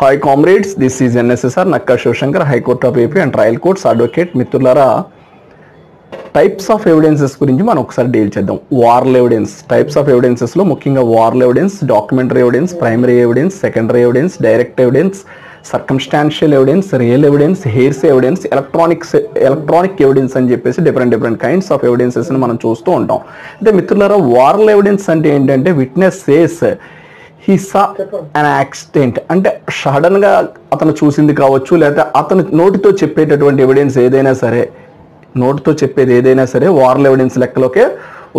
Hi comrades, this is NSSR Nakka Shivshankar, High Court of AP and Trial Courts Advocate. మిత్రులారా, types of evidences గురించి మనం ఒకసారి deal చేద్దాం. Oral evidence, types of ఎవిడెన్సెస్లో ముఖ్యంగా oral evidence, documentary evidence, primary evidence, secondary evidence, direct evidence, circumstantial evidence, real evidence, hearsay evidence, electronic evidence అని చెప్పేసి different kinds of ఎవిడెన్సెస్ని మనం చూస్తూ ఉంటాం. అంటే మిత్రులారా, వారల్ ఎవిడెన్స్ అంటే ఏంటంటే witness says he saw an accident, అంటే సడన్గా అతను చూసింది కావచ్చు, లేకపోతే అతను నోటితో చెప్పేటటువంటి ఎవిడెన్స్ ఏదైనా సరే, నోటితో చెప్పేది ఏదైనా సరే వారల్ ఎవిడెన్స్ లెక్కలోకే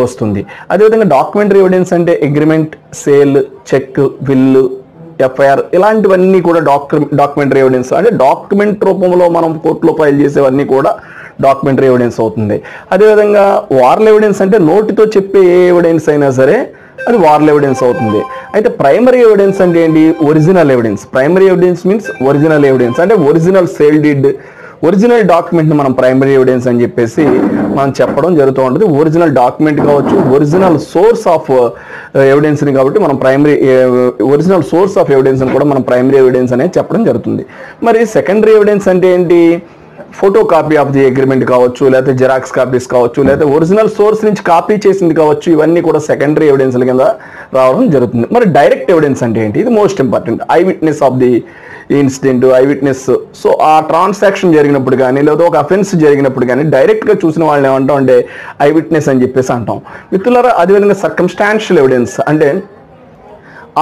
వస్తుంది. అదేవిధంగా డాక్యుమెంటరీ ఎవిడెన్స్ అంటే అగ్రిమెంట్, సేల్, చెక్, విల్లు, ఎఫ్ఐఆర్ ఇలాంటివన్నీ కూడా డాక్యుమెంటరీ ఎవిడెన్స్, అంటే డాక్యుమెంట్ రూపంలో మనం కోర్టులో ఫైల్ చేసేవన్నీ కూడా డాక్యుమెంటరీ ఎవిడెన్స్ అవుతుంది. అదేవిధంగా వారల్ ఎవిడెన్స్ అంటే నోటితో చెప్పే ఏ ఎవిడెన్స్ అయినా సరే అది వారల్ ఎవిడెన్స్ అవుతుంది. అయితే ప్రైమరీ ఎవిడెన్స్ అంటే ఏంటి? Original evidence. Primary evidence means original evidence, అంటే ఒరిజినల్ సేల్ డీడ్, ఒరిజినల్ డాక్యుమెంట్ని మనం ప్రైమరీ ఎవిడెన్స్ అని చెప్పేసి మనం చెప్పడం జరుగుతూ ఉంటుంది. ఒరిజినల్ డాక్యుమెంట్ కావచ్చు, ఒరిజినల్ సోర్స్ ఆఫ్ ఎవిడెన్స్ని కాబట్టి మనం ఒరిజినల్ సోర్స్ ఆఫ్ ఎవిడెన్స్ని కూడా మనం ప్రైమరీ ఎవిడెన్స్ అనేది చెప్పడం జరుగుతుంది. మరి సెకండరీ ఎవిడెన్స్ అంటే ఏంటి? Photo copy of the agreement కావచ్చు, లేకపోతే జిరాక్స్ కాపీస్ కావచ్చు, లేకపోతే ఒరిజినల్ సోర్స్ నుంచి కాపీ చేసింది కావచ్చు, ఇవన్నీ కూడా సెకండరీ ఎవిడెన్స్ల కింద రావడం జరుగుతుంది. మరి డైరెక్ట్ ఎవిడెన్స్ అంటే ఏంటి? ఇది most important. I witness of the incident, I witness. So ఆ ట్రాన్సాక్షన్ జరిగినప్పుడు కానీ, లేదా ఒక అఫెన్స్ జరిగినప్పుడు కానీ డైరెక్ట్గా చూసిన వాళ్ళని ఏమంటాం అంటే ఐ విట్నెస్ అని చెప్పేసి అంటాం. మిత్రులారా, అదేవిధంగా సర్కమ్స్టాన్షియల్ ఎవిడెన్స్ అంటే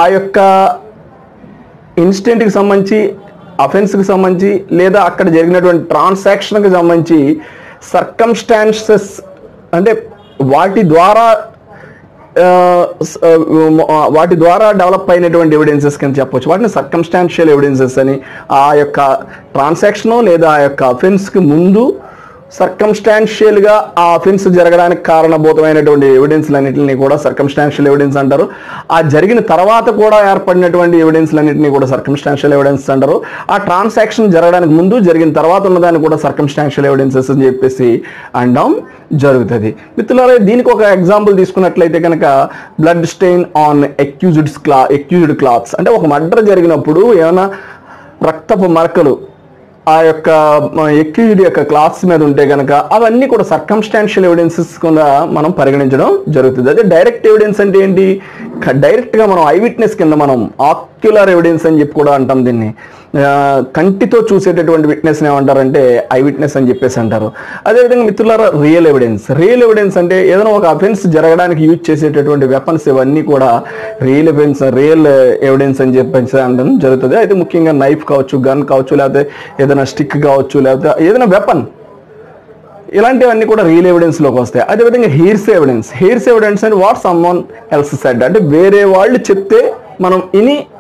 ఆ యొక్క ఇన్సిడెంట్కి సంబంధించి, అఫెన్స్కి సంబంధించి, లేదా అక్కడ జరిగినటువంటి ట్రాన్సాక్షన్కి సంబంధించి సర్కమ్స్టాన్సెస్, అంటే వాటి ద్వారా డెవలప్ అయినటువంటి ఎవిడెన్సెస్ కింద చెప్పవచ్చు. వాటిని సర్కమ్స్టాన్షియల్ ఎవిడెన్సెస్ అని. ఆ యొక్క ట్రాన్సాక్షను లేదా ఆ యొక్క అఫెన్స్కి ముందు సర్కమ్స్టాన్షియల్గా ఆ అఫెన్స్ జరగడానికి కారణభూతమైనటువంటి ఎవిడెన్స్లన్నింటినీ కూడా సర్కమ్స్టాన్షియల్ ఎవిడెన్స్ అంటారు. ఆ జరిగిన తర్వాత కూడా ఏర్పడినటువంటి ఎవిడెన్స్లన్నింటినీ కూడా సర్కమ్స్టాన్షియల్ ఎవిడెన్స్ అంటారు. ఆ ట్రాన్సాక్షన్ జరగడానికి ముందు, జరిగిన తర్వాత ఉన్నదాన్ని కూడా సర్కమ్స్టాన్షియల్ ఎవిడెన్సెస్ అని చెప్పేసి అనడం జరుగుతుంది. మిత్రులారా, దీనికి ఒక ఎగ్జాంపుల్ తీసుకున్నట్లయితే కనుక blood strain on accused clothes, అంటే ఒక మర్డర్ జరిగినప్పుడు ఏమైనా రక్తపు మరకలు ఆ యొక్క ఎక్యూజ్డ్ యొక్క క్లాత్స్ మీద ఉంటే కనుక అవన్నీ కూడా సర్కమ్స్టాన్షియల్ ఎవిడెన్సెస్ కింద మనం పరిగణించడం జరుగుతుంది. అదే డైరెక్ట్ ఎవిడెన్స్ అంటే ఏంటి? డైరెక్ట్గా మనం ఐ విట్నెస్ కింద మనం ఆక్యులర్ ఎవిడెన్స్ అని చెప్పి కూడా అంటాం. దీన్ని కంటితో చూసేటటువంటి విట్నెస్ని ఏమంటారంటే ఐ విట్నెస్ అని చెప్పేసి అంటారు. అదేవిధంగా మిత్రులారా, రియల్ ఎవిడెన్స్. రియల్ ఎవిడెన్స్ అంటే ఏదైనా ఒక అఫెన్స్ జరగడానికి యూజ్ చేసేటటువంటి వెపన్స్ ఇవన్నీ కూడా రియల్ ఎవిడెన్స్ అని చెప్పేసి అనడం జరుగుతుంది. అయితే ముఖ్యంగా నైఫ్ కావచ్చు, గన్ కావచ్చు, లేకపోతే ఏదైనా స్టిక్ కావచ్చు, లేకపోతే ఏదైనా వెపన్, ఇలాంటివన్నీ కూడా రియల్ ఎవిడెన్స్లోకి వస్తాయి. అదేవిధంగా హెయిర్సే ఎవిడెన్స్. హెయిర్సే ఎవిడెన్స్ అని వాట్ సమ్వన్ ఎల్స్ సెడ్, అంటే వేరే వాళ్ళు చెప్తే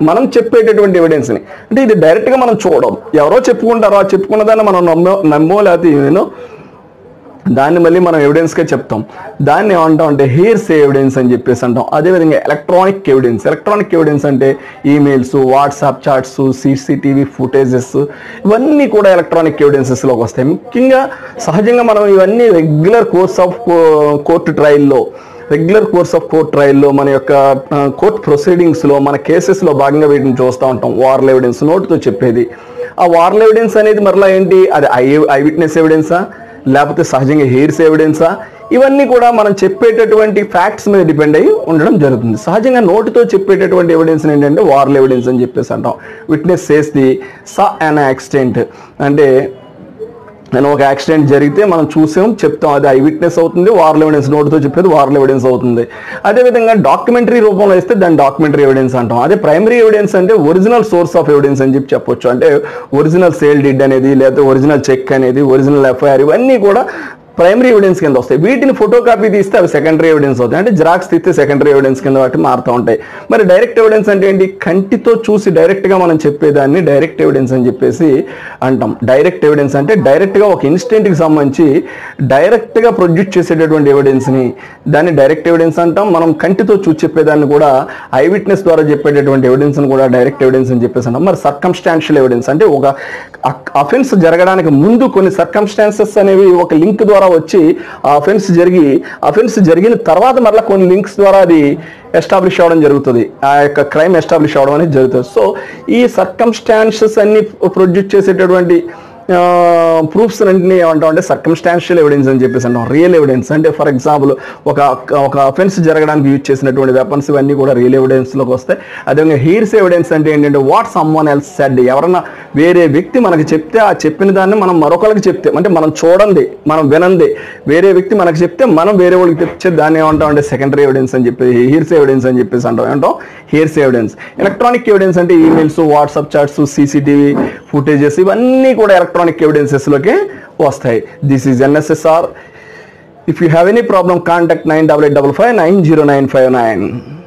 మనం చెప్పేటటువంటి ఎవిడెన్స్ని, అంటే ఇది డైరెక్ట్గా మనం చూడడం, ఎవరో చెప్పుకుంటారో ఆ చెప్పుకున్న దాన్ని మనం నమ్మో లేకపోతే దాన్ని మళ్ళీ మనం ఎవిడెన్స్గా చెప్తాం. దాన్ని ఏమంటాం అంటే హెయిర్సే ఎవిడెన్స్ అని చెప్పేసి అంటాం. అదేవిధంగా ఎలక్ట్రానిక్ ఎవిడెన్స్ అంటే emails, WhatsApp chats, CCTV footages, ఇవన్నీ కూడా ఎలక్ట్రానిక్ ఎవిడెన్సెస్లోకి వస్తాయి. ముఖ్యంగా సహజంగా మనం ఇవన్నీ రెగ్యులర్ కోర్స్ ఆఫ్ కోర్ట్ ట్రయల్లో మన యొక్క కోర్ట్ ప్రొసీడింగ్స్లో, మన కేసెస్లో భాగంగా వీటిని చూస్తూ ఉంటాం. వారల్ ఎవిడెన్స్, నోటితో చెప్పేది. ఆ వారల్ ఎవిడెన్స్ అనేది మరలా ఏంటి? అది ఐ విట్నెస్ ఎవిడెన్సా, లేకపోతే సహజంగా హెయిర్స్ ఎవిడెన్సా, ఇవన్నీ కూడా మనం చెప్పేటటువంటి ఫ్యాక్ట్స్ మీద డిపెండ్ అయ్యి ఉండడం జరుగుతుంది. సహజంగా నోటితో చెప్పేటటువంటి ఎవిడెన్స్ ఏంటంటే వారల్ ఎవిడెన్స్ అని చెప్పేసి అంటాం. Witness says the saw an accident, అంటే నేను ఒక యాక్సిడెంట్ జరిగితే మనం చెప్తాం, అది ఐ విట్నెస్ అవుతుంది. వారల్ ఎవిడెన్స్, నోటితో చెప్పేది వారల్ ఎవిడెన్స్ అవుతుంది. అదేవిధంగా డాక్యుమెంటరీ రూపంలో ఇస్తే దాన్ని డాక్యుమెంటరీ ఎవిడెన్స్ అంటాం. అదే ప్రైమరీ ఎవిడెన్స్ అంటే ఒరిజినల్ సోర్స్ ఆఫ్ ఎవిడెన్స్ అని చెప్పొచ్చు. అంటే ఒరిజినల్ సేల్ డీడ్ అనేది, లేకపోతే ఒరిజినల్ చెక్ అనేది, ఒరిజినల్ ఎఫ్ఐఆర్, ఇవన్నీ కూడా ప్రైమరీ ఎవిడెన్స్ కింద వస్తాయి. వీటిని ఫోటో కాపీ తీస్తే అవి సెకండరీ ఎవిడెన్స్ అవుతాయి. అంటే జిరాక్స్ తీస్తే సెకండరీ ఎవిడెన్స్ కింద వాటి మారుతూ ఉంటాయి. మరి డైరెక్ట్ ఎవిడెన్స్ అంటే ఏంటి? కంటితో చూసి డైరెక్ట్గా మనం చెప్పేదాన్ని డైరెక్ట్ ఎవిడెన్స్ అని చెప్పేసి అంటాం. డైరెక్ట్ ఎవిడెన్స్ అంటే డైరెక్ట్గా ఒక ఇన్సిడెంట్కి సంబంధించి డైరెక్ట్గా ప్రొడ్యూస్ చేసేటటువంటి ఎవిడెన్స్ని దాన్ని డైరెక్ట్ ఎవిడెన్స్ అంటాం. మనం కంటితో చూసి చెప్పేదాన్ని కూడా ఐ విట్నెస్ ద్వారా చెప్పేటటువంటి ఎవిడెన్స్ని కూడా డైరెక్ట్ ఎవిడెన్స్ అని చెప్పేసి అంటాం. మరి సర్కమ్స్టాన్షియల్ ఎవిడెన్స్ అంటే ఒక అఫెన్స్ జరగడానికి ముందు కొన్ని సర్కమ్స్టాన్సెస్ అనేవి ఒక లింక్ ద్వారా వచ్చి ఆ అఫెన్స్ జరిగిన తర్వాత మరలా కొన్ని లింక్స్ ద్వారా అది ఎస్టాబ్లిష్ అవ్వడం జరుగుతుంది, ఆ యొక్క క్రైమ్ ఎస్టాబ్లిష్ అవ్వడం అనేది జరుగుతుంది. సో ఈ సర్కమ్స్టాన్సెస్ అన్ని ప్రొడ్యూస్ చేసేటటువంటి ప్రూఫ్స్ అన్నింటినీ ఏమంటామంటే సర్కమ్స్టాన్షియల్ ఎవిడెన్స్ అని చెప్పేసి అంటాం. రియల్ ఎవిడెన్స్ అంటే ఫర్ ఎగ్జాంపుల్ ఒక అఫెన్స్ జరగడానికి యూజ్ చేసినటువంటి వెపన్స్ ఇవన్నీ కూడా రియల్ ఎవిడెన్స్లోకి వస్తాయి. అదేవిధంగా హీర్స్ ఎవిడెన్స్ అంటే ఏంటంటే వాట్ సమ్వన్ ఎల్స్ సెడ్, ఎవరన్నా వేరే వ్యక్తి మనకి చెప్తే ఆ చెప్పిన దాన్ని మనం మరొకరికి చెప్తే, అంటే మనం చూడండి మనం వినండి వేరే వ్యక్తి మనకు చెప్తే మనం వేరే వాళ్ళకి తెచ్చే దాన్ని ఏమంటామంటే సెకండరీ ఎవిడెన్స్ అని చెప్పి హీర్స్ ఎవిడెన్స్ అని చెప్పేసి అంటాం హీర్స్ ఎవిడెన్స్. ఎలక్ట్రానిక్ ఎవిడెన్స్ అంటే emails, WhatsApp chats, CCTV footages ఇవన్నీ కూడా ఎలక్ట్రానిక్ ఎవిడెన్సెస్లోకి వస్తాయి. This is NSSR. If you have any problem, contact 9855 90959.